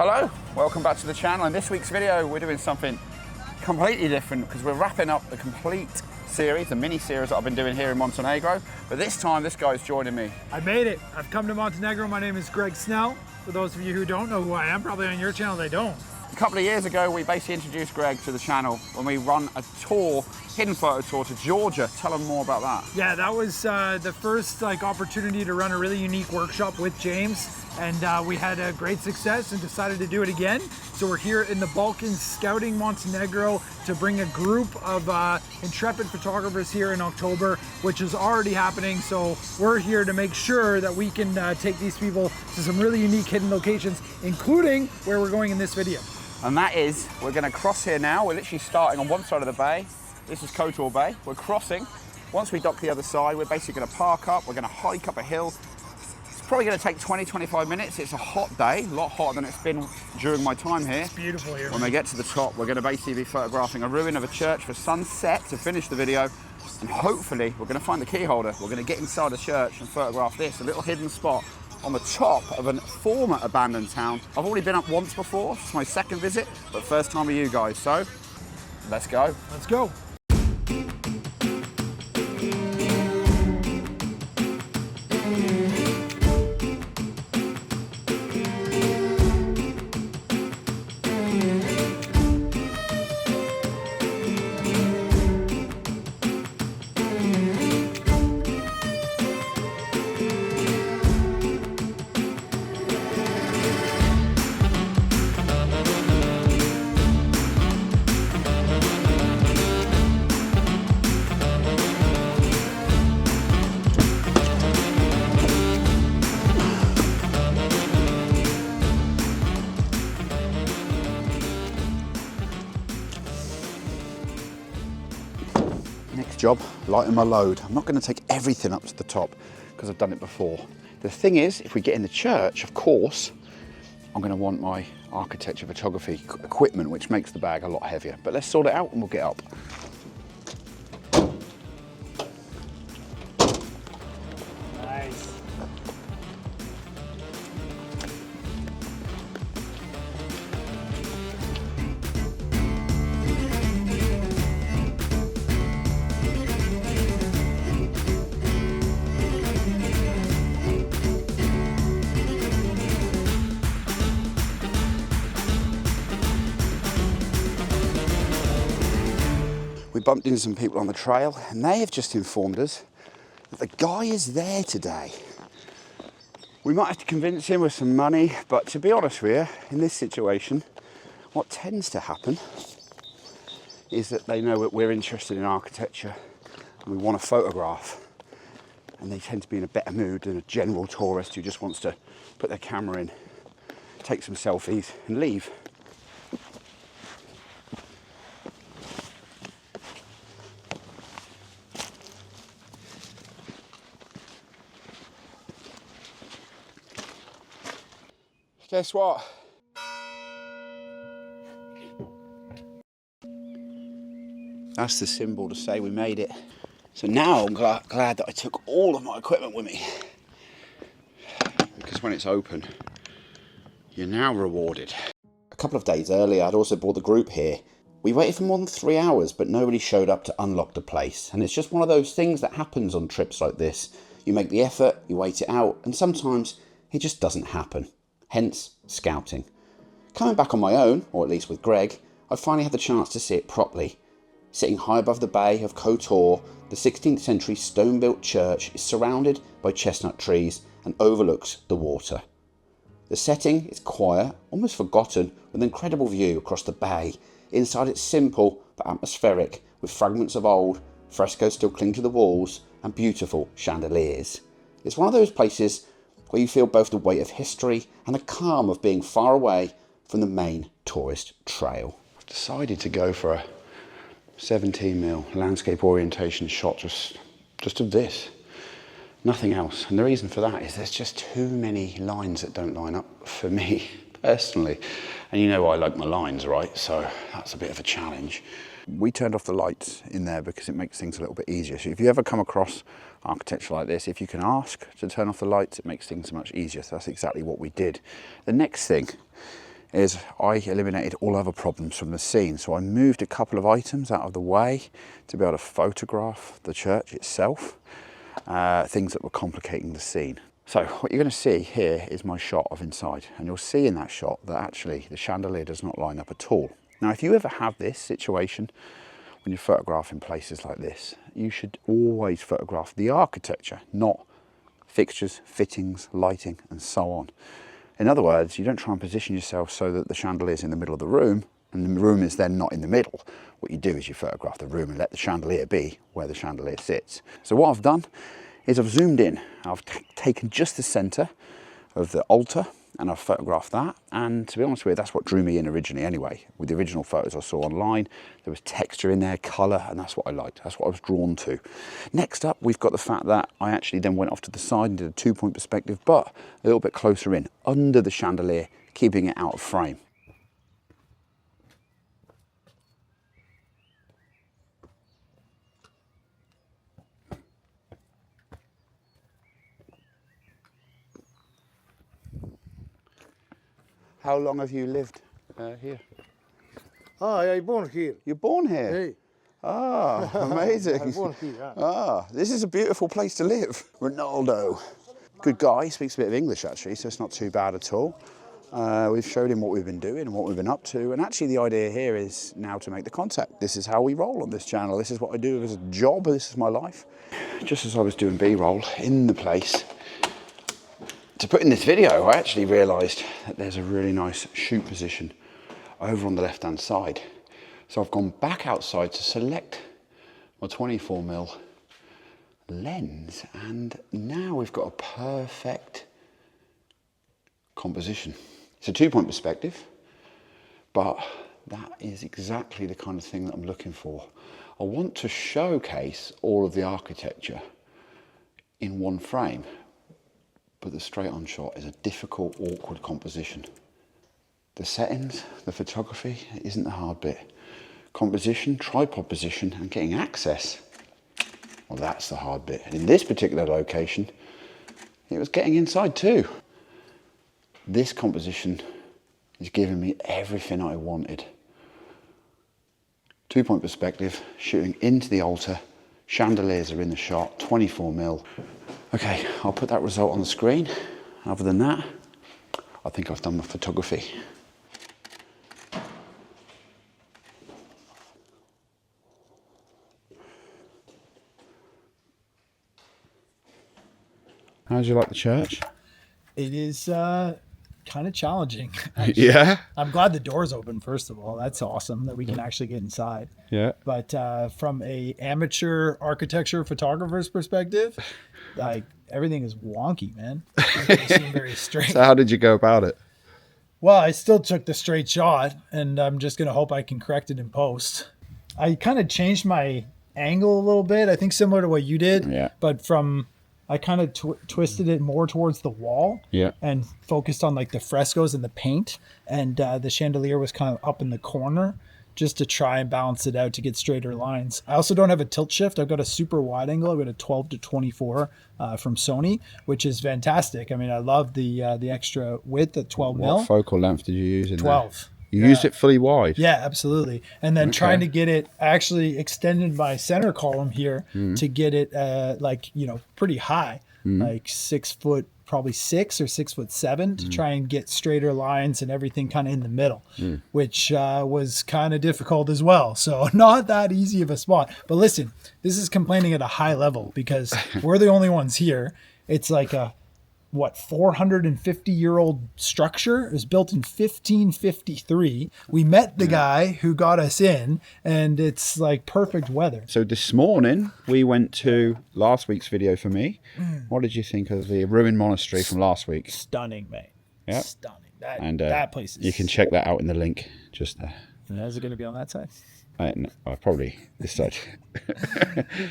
Hello, welcome back to the channel. In this week's video, we're doing something completely different because we're wrapping up the complete series, the mini series that I've been doing here in Montenegro. But this time, this guy's joining me. I made it. I've come to Montenegro. My name is Greg Snell. For those of you who don't know who I am, probably on your channel they don't. A couple of years ago, we basically introduced Greg to the channel when we run a tour, hidden photo tour to Georgia. Tell them more about that. Yeah, that was the first opportunity to run a really unique workshop with James. And we had a great success and decided to do it again. So we're here in the Balkans scouting Montenegro to bring a group of intrepid photographers here in October, which is already happening. So we're here to make sure that we can take these people to some really unique hidden locations, including where we're going in this video. And that is, we're gonna cross here now. We're literally starting on one side of the bay. This is Kotor Bay. We're crossing. Once we dock the other side, we're basically gonna park up. We're gonna hike up a hill. Probably going to take 20-25 minutes. It's a hot day, a lot hotter than it's been during my time here. It's beautiful here. When we get to the top, we're going to basically be photographing a ruin of a church for sunset to finish the video, and hopefully we're going to find the key holder. We're going to get inside the church and photograph this, a little hidden spot on the top of a former abandoned town. I've already been up once before. It's my second visit, but first time with you guys. So let's go. Let's go. Job, lighten my load. I'm not going to take everything up to the top because I've done it before. The thing is, if we get in the church, of course, I'm going to want my architecture photography equipment, which makes the bag a lot heavier. But let's sort it out and we'll get up. Nice. We bumped into some people on the trail and they have just informed us that the guy is there today. We might have to convince him with some money, but to be honest with you, in this situation, what tends to happen is that they know that we're interested in architecture and we want a photograph, and they tend to be in a better mood than a general tourist who just wants to put their camera in, take some selfies and leave. Guess what? That's the symbol to say we made it. So now I'm glad that I took all of my equipment with me. Because when it's open, you're now rewarded. A couple of days earlier, I'd also brought the group here. We waited for more than 3 hours, but nobody showed up to unlock the place. And it's just one of those things that happens on trips like this. You make the effort, you wait it out, and sometimes it just doesn't happen. Hence, scouting. Coming back on my own, or at least with Greg, I finally had the chance to see it properly. Sitting high above the bay of Kotor, the 16th century stone-built church is surrounded by chestnut trees and overlooks the water. The setting is quiet, almost forgotten, with an incredible view across the bay. Inside it's simple but atmospheric, with fragments of old, frescoes still cling to the walls, and beautiful chandeliers. It's one of those places where you feel both the weight of history and the calm of being far away from the main tourist trail. I've decided to go for a 17mm landscape orientation shot just of this, nothing else. And the reason for that is there's just too many lines that don't line up for me personally. And you know I like my lines, right? So that's a bit of a challenge. We turned off the lights in there because it makes things a little bit easier. So if you ever come across architecture like this, if you can ask to turn off the lights, it makes things much easier. So that's exactly what we did. The next thing is I eliminated all other problems from the scene. So I moved a couple of items out of the way to be able to photograph the church itself, things that were complicating the scene. So what you're going to see here is my shot of inside, and you'll see in that shot that actually the chandelier does not line up at all. Now, if you ever have this situation when you're photographing places like this, you should always photograph the architecture, not fixtures, fittings, lighting, and so on. In other words, you don't try and position yourself so that the chandelier is in the middle of the room and the room is then not in the middle. What you do is you photograph the room and let the chandelier be where the chandelier sits. So what I've done is I've zoomed in. I've taken just the center of the altar and I've photographed that. And to be honest with you, that's what drew me in originally anyway. With the original photos I saw online, there was texture in there, color, and that's what I liked. That's what I was drawn to. Next up, we've got the fact that I actually then went off to the side and did a 2-point perspective, but a little bit closer in, under the chandelier, keeping it out of frame. How long have you lived here? I born here. You're born here? Hey. Ah, amazing. I born here. Yeah. Ah, this is a beautiful place to live. Ronaldo. Good guy, speaks a bit of English actually, so it's not too bad at all. We've showed him what we've been doing and what we've been up to, and actually the idea here is now to make the contact. This is how we roll on this channel. This is what I do as a job. This is my life. Just as I was doing B-roll in the place to put in this video, I actually realised that there's a really nice shoot position over on the left-hand side. So I've gone back outside to select my 24mm lens, and now we've got a perfect composition. It's a 2-point perspective, but that is exactly the kind of thing that I'm looking for. I want to showcase all of the architecture in one frame, but the straight-on shot is a difficult, awkward composition. The settings, the photography isn't the hard bit. Composition, tripod position, and getting access, well, that's the hard bit. And in this particular location, it was getting inside too. This composition is giving me everything I wanted. 2-point perspective, shooting into the altar, chandeliers are in the shot, 24mm. Okay, I'll put that result on the screen. Other than that, I think I've done my photography. How did you like the church? It is kind of challenging. Yeah. I'm glad the door's open, first of all. That's awesome that we can actually get inside. Yeah. But from a amateur architecture photographer's perspective, like everything is wonky, man. It doesn't seem very straight. So how did you go about it? Well, I still took the straight shot, and I'm just going to hope I can correct it in post. I kind of changed my angle a little bit, I think similar to what you did. Yeah. But I kind of twisted it more towards the wall. Yeah. And focused on like the frescoes and the paint. And the chandelier was kind of up in the corner just to try and balance it out to get straighter lines. I also don't have a tilt shift. I've got a super wide angle. I've got a 12-24 from Sony, which is fantastic. I mean, I love the extra width at 12 mil. What focal length did you use in 12. there? You used it fully wide? Yeah, absolutely. And then trying to get it, I actually extended my center column here to get it pretty high, like 6 foot, probably 6 or 6'7", to try and get straighter lines and everything kind of in the middle, which was kind of difficult as well. So not that easy of a spot. But listen, this is complaining at a high level because we're the only ones here. It's like a 450-year-old structure. It was built in 1553. We met the guy who got us in, and it's like perfect weather. So this morning we went to last week's video for me. What did you think of the ruined monastery from last week? Stunning, mate. Yeah. Stunning. That place is... You can check that out in the link just there. Is it going to be on that side? Probably this side.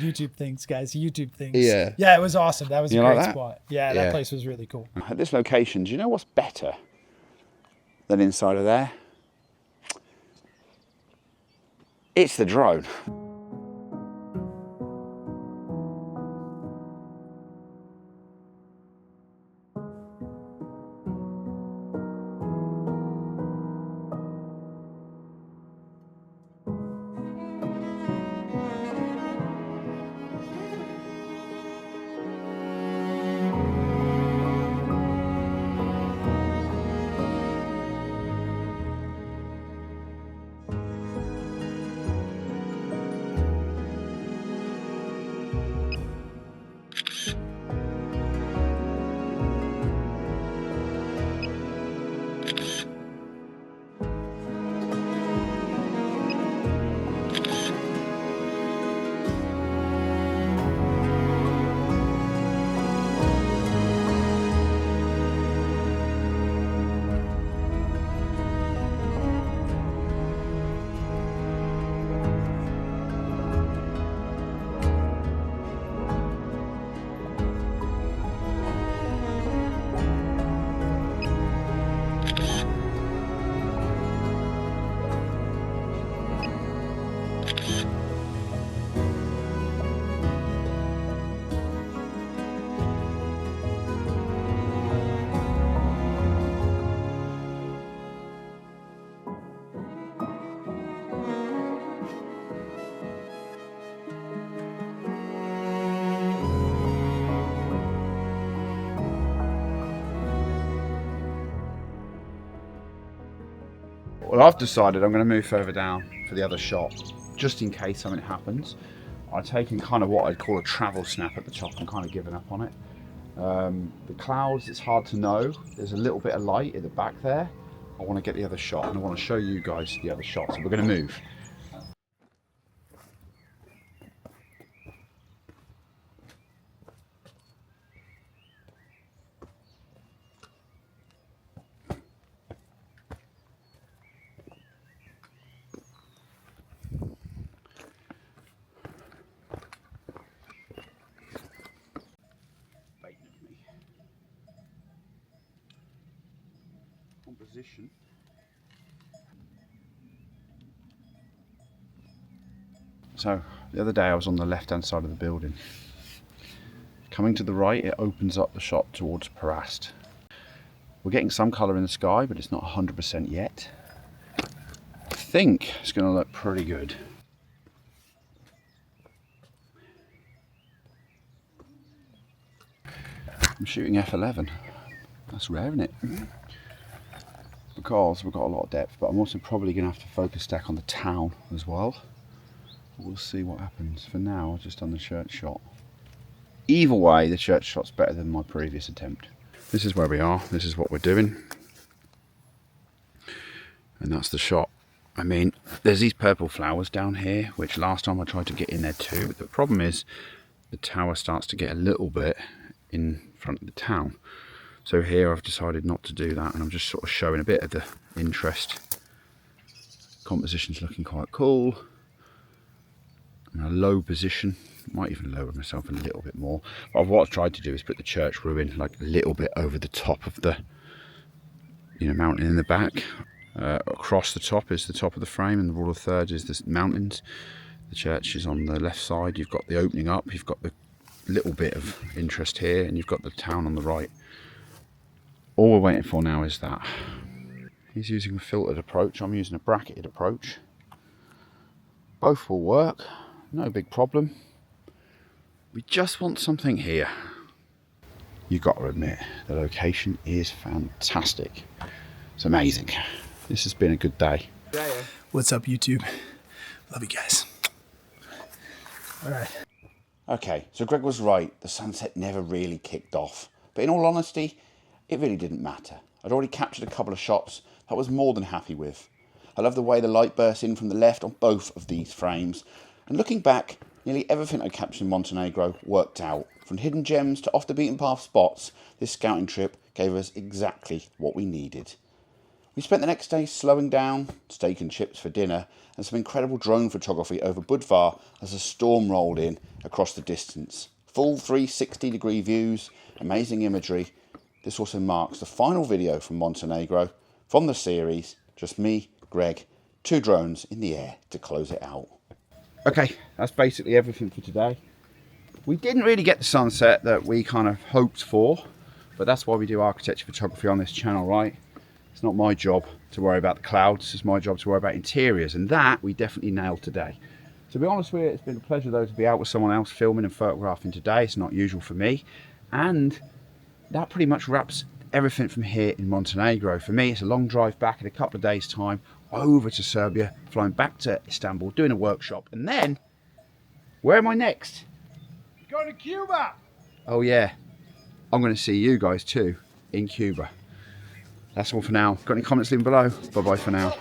YouTube things, guys. YouTube things. Yeah. Yeah, it was awesome. That was a great like spot. Yeah, that place was really cool. At this location, do you know what's better than inside of there? It's the drone. Well, I've decided I'm going to move further down for the other shot, just in case something happens. I've taken kind of what I'd call a travel snap at the top and kind of given up on it. The clouds, it's hard to know. There's a little bit of light at the back there. I want to get the other shot, and I want to show you guys the other shot. So we're going to move. Composition. So the other day I was on the left hand side of the building. Coming to the right, it opens up the shot towards Parast. We're getting some colour in the sky, but it's not 100% yet. I think it's going to look pretty good. I'm shooting f11. That's rare, isn't it? Because we've got a lot of depth, but I'm also probably going to have to focus stack on the town as well. We'll see what happens. For now, I've just done the church shot. Either way, the church shot's better than my previous attempt. This is where we are. This is what we're doing. And that's the shot. I mean, there's these purple flowers down here, which last time I tried to get in there too. But the problem is the tower starts to get a little bit in front of the town. So here I've decided not to do that, and I'm just sort of showing a bit of the interest. Composition's looking quite cool. In a low position, might even lower myself a little bit more. But what I've tried to do is put the church ruin like a little bit over the top of the, mountain in the back. Across the top is the top of the frame, and the rule of thirds is the mountains. The church is on the left side. You've got the opening up. You've got the little bit of interest here, and you've got the town on the right. All we're waiting for now is that. He's using a filtered approach. I'm using a bracketed approach. Both will work. No big problem. We just want something here. You got to admit, the location is fantastic. It's amazing. This has been a good day. What's up, YouTube? Love you guys. All right. Okay, so Greg was right. The sunset never really kicked off. But in all honesty, it really didn't matter. I'd already captured a couple of shots that I was more than happy with. I love the way the light bursts in from the left on both of these frames. And looking back, nearly everything I captured in Montenegro worked out. From hidden gems to off the beaten path spots, this scouting trip gave us exactly what we needed. We spent the next day slowing down, steak and chips for dinner, and some incredible drone photography over Budvar as a storm rolled in across the distance. Full 360-degree views, amazing imagery. This also marks the final video from Montenegro from the series. Just me, Greg, 2 drones in the air to close it out. Okay, that's basically everything for today. We didn't really get the sunset that we kind of hoped for, but that's why we do architecture photography on this channel, right? It's not my job to worry about the clouds, it's my job to worry about interiors, and that we definitely nailed today. To be honest with you, it's been a pleasure though to be out with someone else filming and photographing today. It's not usual for me, and that pretty much wraps everything from here in Montenegro. For me, it's a long drive back in a couple of days' time over to Serbia, flying back to Istanbul, doing a workshop, and then where am I next? Going to Cuba. Oh yeah, I'm going to see you guys too in Cuba. That's all for now. Got any comments, leave them below. Bye bye for now.